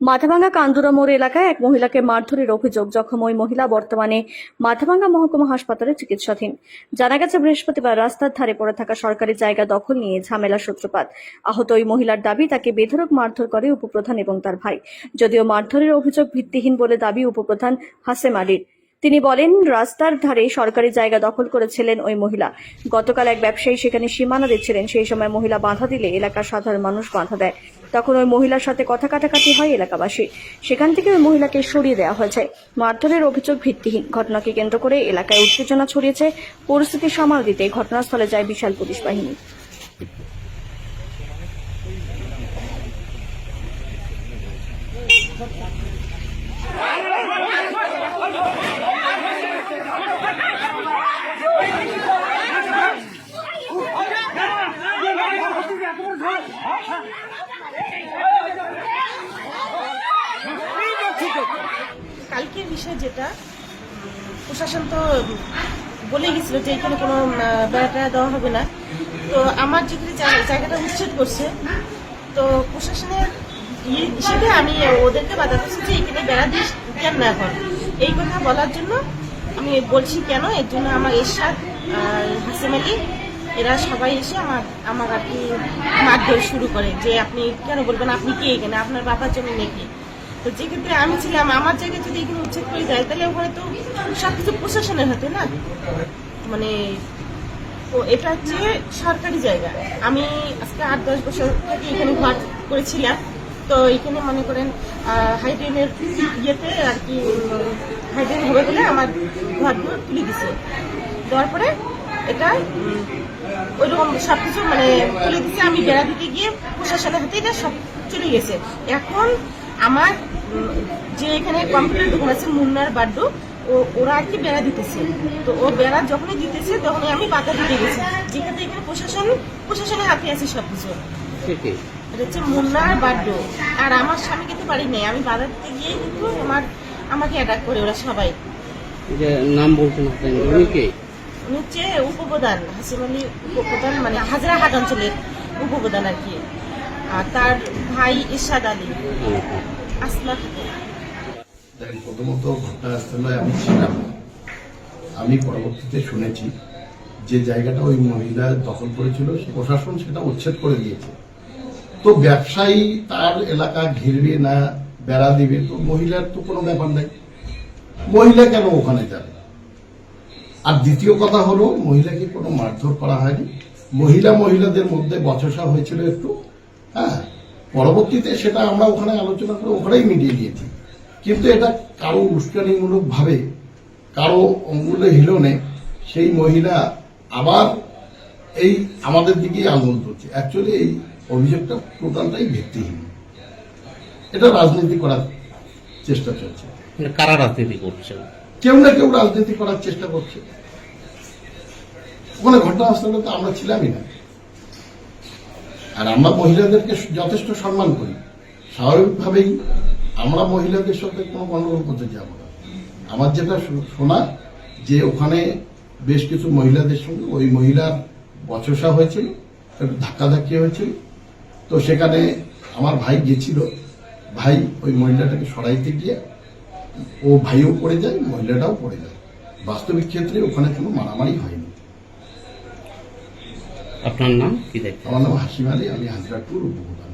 মাথাভাঙ্গা কান্দুরা মোড় এলাকায় এক মহিলাকে মারধরের অভিযোগ। জখম ওই মহিলা বর্তমানে মাথাভাঙ্গা মহকুমা হাসপাতালে চিকিৎসাধীন। জানা গেছে বৃহস্পতিবার রাস্তার ধারে পড়ে থাকা সরকারি জায়গা দখল নিয়ে ঝামেলা সূত্রপাত। আহত ওই মহিলার দাবি, তাকে বেধড়ক মারধর করে উপপ্রধান এবং তার ভাই। যদিও মারধরের অভিযোগ ভিত্তিহীন বলে দাবি উপপ্রধান হাসেম আলীর। তিনি বলেন, রাস্তার ধারে সরকারি জায়গা দখল করেছিলেন ওই মহিলা। গতকাল এক ব্যবসায়ী সেখানে সীমানা দিচ্ছিলেন, সেই সময় মহিলা বাধা দিলে এলাকার সাধারণ মানুষ বাধা দেয়। তখন ওই মহিলার সাথে কথা কাটাকাটি হয় এলাকাবাসী। সেখান থেকে ওই মহিলাকে সরিয়ে দেওয়া হয়েছে। মারধরের অভিযোগ ভিত্তিহীন। ঘটনাকে কেন্দ্র করে এলাকায় উত্তেজনা ছড়িয়েছে। পরিস্থিতি সামাল দিতে ঘটনাস্থলে যায় বিশাল পুলিশ বাহিনী। কালকের বিষয় যেটা, প্রশাসন তো বলে গেছিল যে এখানে কোনো বেড়াটা দেওয়া হবে না। তো আমার যেখানে জায়গাটা উচ্ছেদ করছে, তো প্রশাসনের হিসেবে আমি ওদেরকে বাধা করছি যে এখানে বেড়া দিস কেন না। এখন এই কথা বলার জন্য আমি বলছি কেন, এর জন্য আমার এরশাদ, হাসেম আলী, এরা সবাই এসে আমার আর কি মারধর শুরু করে যে আপনি কেন বলবেন, আপনি কি এখানে, আপনার বাবার জন্য নাকি। তো যেক্ষেত্রে আমি ছিলাম, আমার জায়গায় যদি এখানে উচ্ছেদ করে যায় তাহলে ওখানে তো সবকিছু প্রশাসনের হাতে না। মানে এটা হচ্ছে সরকারি জায়গা। আমি আজকে 8-10 বছর থেকে এখানে ঘর করেছিলাম। তো এখানে মনে করেন হাইড্রেনের ইয়েতে আর কি হাইড্রেন হবে বলে আমার ঘরগুলো তুলে দিছে। দেওয়ার পরে এটা ওইরকম সবকিছু মানে তুলে দিচ্ছে। আমি বেড়া দিতে গিয়ে প্রশাসনের হাতে এটা সব চলে গেছে। এখন আমার যে এখানে কম্পিউটার দোকান আছে মুন্নার বাড্ডু, ওরা আর কি বেড়া দিতেছে। তো ও বেড়া যখনই দিতেছে তখনই আমি বাধা দিতে গেছি, যেখানে এখানে প্রশাসনের হাতে আছে সবকিছু। এটা হচ্ছে মুন্নার বাড্ডু। আর আমার স্বামীকে তো পারি নাই, আমি বাধা দিতে গিয়ে কিন্তু আমাকে অ্যাটাক করে ওরা সবাই। নাম বলতে উনি হচ্ছে উপপ্রধান, হাসিম আলী উপপ্রধান, মানে হাজারাহাট অঞ্চলের উপপ্রধান আর কি। আর তার ভাই এরশাদ আলী, আসমা খাতুন। প্রথমত ঘটনাস্থলে আমি ছিলাম না। আমি পরবর্তীতে শুনেছি যে জায়গাটা ওই মহিলা দখল করেছিল, প্রশাসন সেটা উচ্ছেদ করে দিয়েছে। তো ব্যবসায়ী তার এলাকা ঘিরবে না বেড়া দিবে, তো মহিলার তো কোনো ব্যাপার নাই, মহিলা কেন ওখানে যাবে। আর দ্বিতীয় কথা হলো, মহিলাকে কোনো মারধর করা হয়নি। মহিলাদের মধ্যে বচসা হয়েছিল একটু, হ্যাঁ। পরবর্তীতে সেটা আমরা ওখানে আলোচনা করে ওখানেই মিটিয়ে দিয়েছি। কিন্তু এটা কারো উস্কানিমূলক ভাবে, কারো অঙ্গুলে হিলনে সেই মহিলা আবার এই আমাদের দিকেই আঙুল তুলছে। অ্যাকচুয়ালি এই অভিযোগটা টোটালটাই ভিত্তিহীন। এটা রাজনীতি করার চেষ্টা চলছে। কারা রাজনীতি করছে? কেউ না কেউ রাজনীতি করার চেষ্টা করছে। ওখানে ঘটনাস্থলে তো আমরা ছিলামই না। আর আমরা মহিলাদেরকে যথেষ্ট সম্মান করি, স্বাভাবিকভাবেই আমরা মহিলাদের সাথে কোনো গণ্ডগোল করতে যাব না। আমার যেটা শোনা যে ওখানে বেশ কিছু মহিলাদের সঙ্গে ওই মহিলার বচসা হয়েছিল, একটু ধাক্কাধাক্কি হয়েছিল। তো সেখানে আমার ভাই গেছিল, ভাই ওই মহিলাটাকে সরাইতে গিয়ে ও ভাইও পড়ে যায়, মহিলাটাও পড়ে যায়। বাস্তবিক ক্ষেত্রে ওখানে কোনো মারামারি হয়নি। আপনার নাম কি? আমার নাম হাসিম আলী, আমি হাজিরাপুর উপপ্রধান।